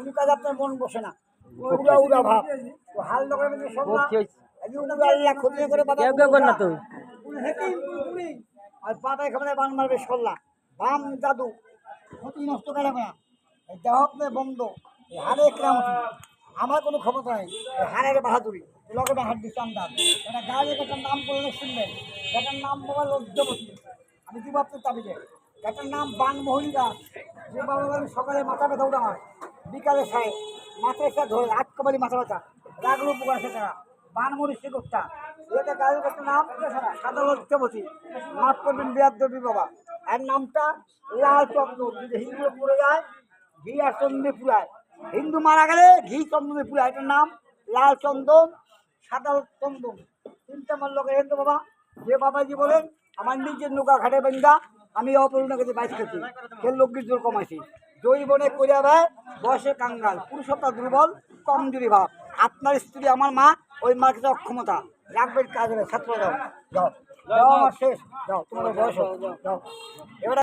কিছু কাজ আপনার মন বসে না, উড়া উড়া ভাব। তো হাল দোকানে মধ্যে সন্ধ্যা আল্লাহ ক্ষতি করে বাবা না তো আর পাতায় খাবারে বান মারবে সল্লা বাম জাদু ক্ষতি নষ্ট করে না। দেহ আপনার বন্ধ, হারে ক্রামতি, আমার কোনো ক্ষমতা নেই, হারের বাহাদুরি লগটা হাত দিচ্ছে আন্দাজ। এটা গায়ে এটার নাম করলে শুনবেন, এটার নাম বাবা লজ্জাপতি। আমি দিব আপনার তাবিজে। এটার নাম বানমোহনী গাছ, যে বাবা সকালে মাথা ব্যথা ওটা হয়, বিকালে খায় মাথায় খা ধরে আট কবালি মাথা ব্যথা রাগের উপকার আছে তারা বানমরি শিকড়টা। এটা গায়ের একটা নাম সাদা লজ্জাপতি, মাফ করবেন বিরাট দেবী বাবা। এর নামটা লাল চন্দন, যদি হিন্দু পড়ে যায় ঘি আর চন্দনে পুরায়, হিন্দু মারা গেলে ঘি চন্দনে পুরায়। এটার নাম লাল চন্দন, সাদা চন্দন, তিনটা আমার লোকের হিন্দু বাবা। যে বাবাজি বলেন আমার নিজের নৌকা ঘাটে বেন্দা, আমি অপূর্ণ কাছে বাইশ খেয়েছি, সে লোকগীর জোর কমাইছি। জৈবনে করিয়া ভাই বয়সে কাঙ্গাল, পুরুষতা দুর্বল, কমজোরি ভাব। আপনার স্ত্রী আমার মা, ওই মার কাছে অক্ষমতা, রাখবেন কাজ হবে। ছাত্র যাও যাও যাও, আমার শেষ, যাও তোমাদের বয়স যাও। এবার